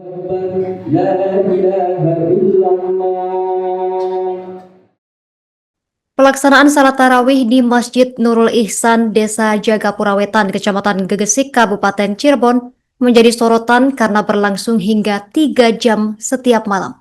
La ilaha illallah. Pelaksanaan salat tarawih di Masjid Nurul Ihsan, Desa Jagapura Wetan, Kecamatan Gegesik, Kabupaten Cirebon menjadi sorotan karena berlangsung hingga 3 jam setiap malam.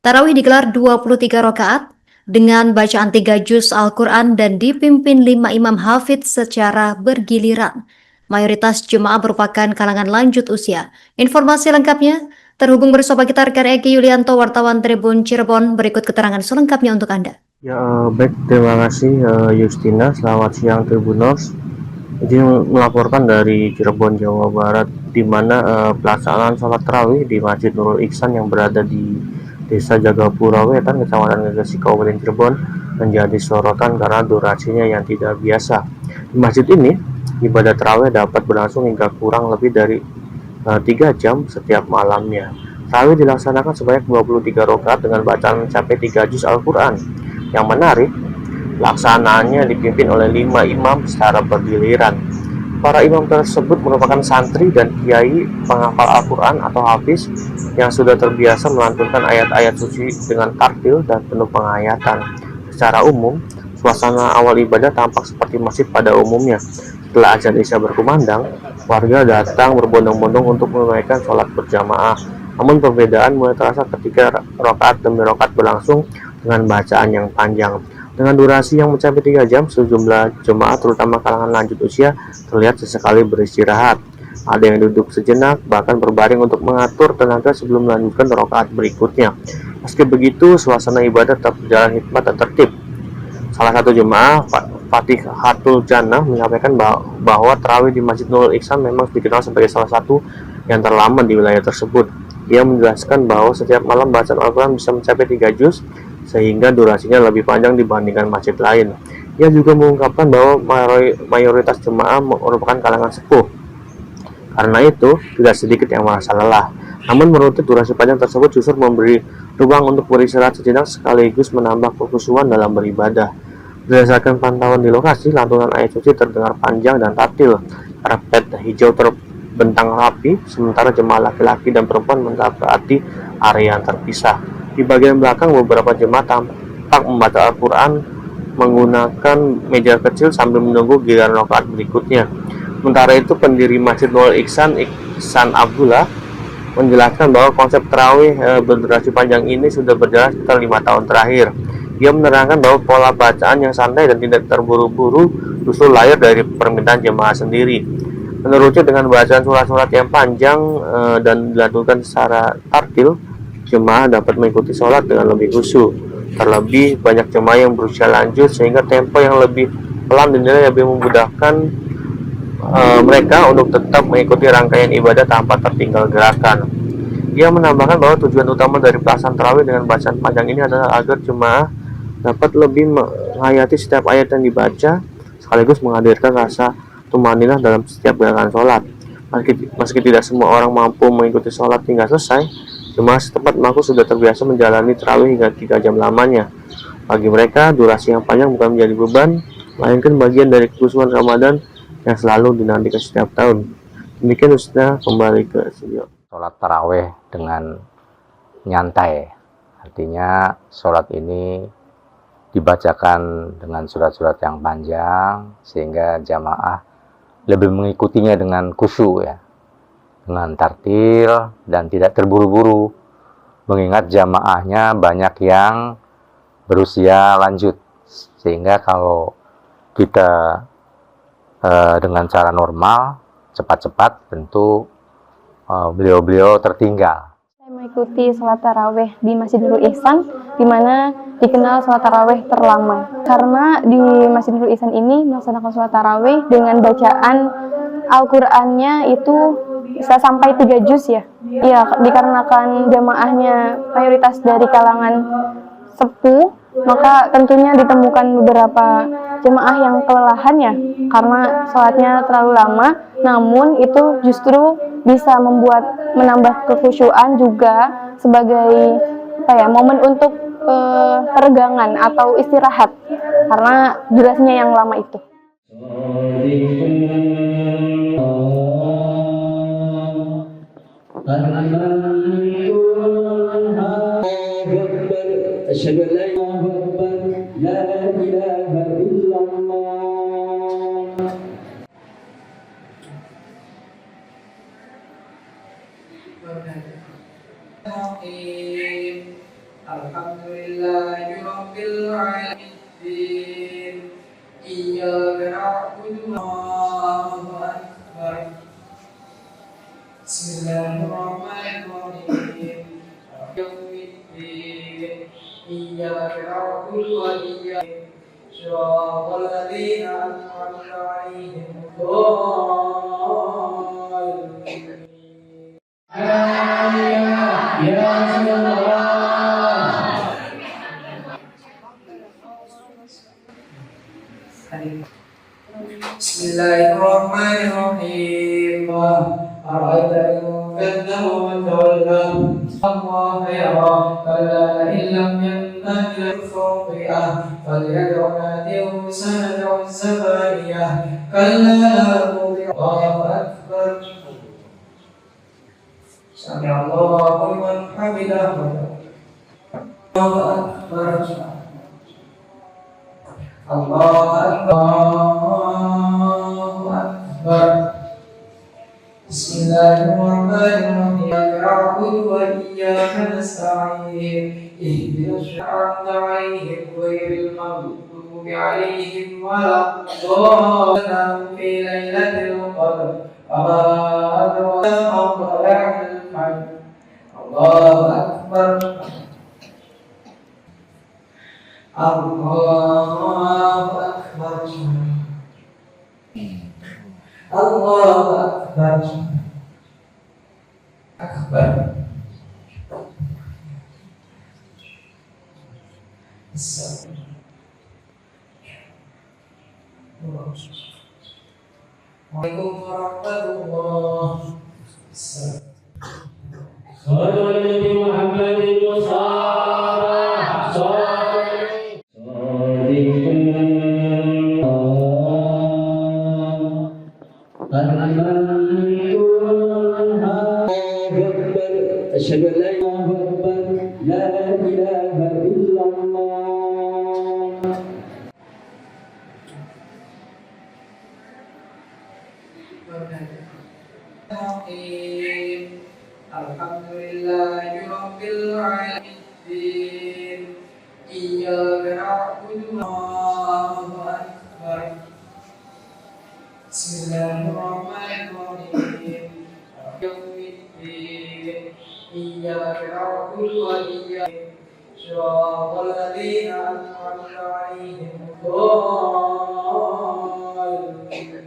Tarawih digelar 23 rakaat dengan bacaan 3 juz Al-Quran dan dipimpin 5 imam hafidz secara bergiliran. Mayoritas jemaah merupakan kalangan lanjut usia. Informasi lengkapnya terhubung bersama kita rekan Egi Yulianto, wartawan Tribun Cirebon. Berikut keterangan selengkapnya untuk Anda. Ya, baik, terima kasih Justina. Selamat siang Tribuners. Izin melaporkan dari Cirebon, Jawa Barat, di mana pelaksanaan sholat tarawih di Masjid Nurul Ihsan yang berada di Desa Jagapura Wetan, Kecamatan Gegesik, Kabupaten Cirebon, menjadi sorotan karena durasinya yang tidak biasa. Di masjid ini, ibadah tarawih dapat berlangsung hingga kurang lebih dari 3 jam setiap malamnya. Tarawih dilaksanakan sebanyak 23 rakaat dengan bacaan mencapai 3 juz Al-Quran. Yang menarik, pelaksanaannya dipimpin oleh 5 imam secara bergiliran. Para imam tersebut merupakan santri dan kiai penghafal Al-Quran atau hafiz yang sudah terbiasa melantunkan ayat-ayat suci dengan tartil dan penuh penghayatan. Secara umum, suasana awal ibadah tampak seperti masjid pada umumnya. Setelah azan Isya berkumandang, warga datang berbondong-bondong untuk menunaikan sholat berjamaah. Namun perbedaan mulai terasa ketika rakaat demi rakaat berlangsung dengan bacaan yang panjang. Dengan durasi yang mencapai 3 jam, sejumlah jemaah terutama kalangan lanjut usia terlihat sesekali beristirahat. Ada yang duduk sejenak, bahkan berbaring untuk mengatur tenaga sebelum melanjutkan rakaat berikutnya. Meski begitu, suasana ibadah tetap berjalan hikmat dan tertib. Salah satu jemaah, Fatihatul Jannah, menyampaikan bahwa tarawih di Masjid Nurul Ihsan memang dikenal sebagai salah satu yang terlama di wilayah tersebut. Ia menjelaskan bahwa setiap malam bacaan Al-Quran bisa mencapai 3 juz, sehingga durasinya lebih panjang dibandingkan masjid lain. Ia juga mengungkapkan bahwa mayoritas jemaah merupakan kalangan sepuh. Karena itu, tidak sedikit yang merasa lelah. Namun menurut durasi panjang tersebut justru memberi ruang untuk beristirahat sejenak sekaligus menambah kekhusyuan dalam beribadah. Berdasarkan pantauan di lokasi, lantunan ayat suci terdengar panjang dan tartil. Karpet hijau terbentang rapi, sementara jemaah laki-laki dan perempuan mendapati area yang terpisah. Di bagian belakang, beberapa jemaah tampak membaca Al-Quran menggunakan meja kecil sambil menunggu giliran rakaat berikutnya. Sementara itu, pendiri Masjid Nurul Ihsan, Ihsan Abdullah, menjelaskan bahwa konsep tarawih berdurasi panjang ini sudah berjalan sekitar 5 tahun terakhir. Ia menerangkan bahwa pola bacaan yang santai dan tidak terburu-buru justru lahir dari permintaan jemaah sendiri. Menurutnya, dengan bacaan surat-surat yang panjang dan dilakukan secara tartil, jemaah dapat mengikuti sholat dengan lebih khusyuk. Terlebih banyak jemaah yang berusia lanjut sehingga tempo yang lebih pelan dinilai lebih memudahkan mereka untuk tetap mengikuti rangkaian ibadah tanpa tertinggal gerakan. Ia menambahkan bahwa tujuan utama dari pelaksanaan tarawih dengan bacaan panjang ini adalah agar jemaah dapat lebih menghayati setiap ayat yang dibaca sekaligus menghadirkan rasa tumaninah dalam setiap gerakan sholat. Meski tidak semua orang mampu mengikuti sholat hingga selesai, jemaah setempat mengaku sudah terbiasa menjalani tarawih hingga 3 jam lamanya. Bagi mereka, durasi yang panjang bukan menjadi beban, melainkan bagian dari kekhusyuan Ramadan yang selalu dinantikan setiap tahun. Demikian Ustaz, kembali ke studio. Sholat tarawih dengan nyantai, artinya sholat ini dibacakan dengan surat-surat yang panjang sehingga jamaah lebih mengikutinya dengan khusyuk ya, dengan tartil dan tidak terburu-buru, mengingat jamaahnya banyak yang berusia lanjut, sehingga kalau kita dengan cara normal cepat-cepat tentu beliau-beliau tertinggal. Saya mengikuti sholat tarawih di Masjid Nurul Ihsan, di mana dikenal sholat tarawih terlama. Karena di Masjid Nurul Ihsan ini melaksanakan sholat tarawih dengan bacaan Al-Qur'annya itu bisa sampai 3 juz ya. Iya, dikarenakan jamaahnya mayoritas dari kalangan sepuh, maka tentunya ditemukan beberapa jemaah yang kelelahan ya, karena sholatnya terlalu lama. Namun itu justru bisa menambah kekhusyuan juga sebagai momen untuk peregangan atau istirahat karena durasinya yang lama itu. أشهد أن لا إله إلا الله. الحمد لله رب العالمين إياك نعبد الله أكبر بسم الله الرحمن الرحيم يوم الدين إياك نعبد وإياك صراط الذين أنعمت عليهم Bismillahirrahmanirrahim. Ara'aita in kadzdzaba wa tawalla Allah yara kalla in lam yantahi al-fawqiyah falyad'u nadiyahu sanad'u az-zabaniyah kalla la tuṭi'hu Allahu akbar. Sami Allahu liman hamidah. Allahu akbar. Allahu akbar. Bismillahirrahmanirrahim. Na'budu wa iyyaka nasta'in. Ihdinas sirata 'alaihim ghairil maghdubi 'alaihim waladdallin fi lailatul qadr. Wa ma adraka ma tala'ul fajr. Allahu akbar. Allahu akbar. Allahu akbar. Akbar. Assalamualaikum warahmatullahi أشهد أن لا إله إلا الله. الحمد لله رب العالمين إياك نعبد الله أكبر بسم الله الرحمن الرحيم يوم الدين إياك نعبد وإياك صراط الذين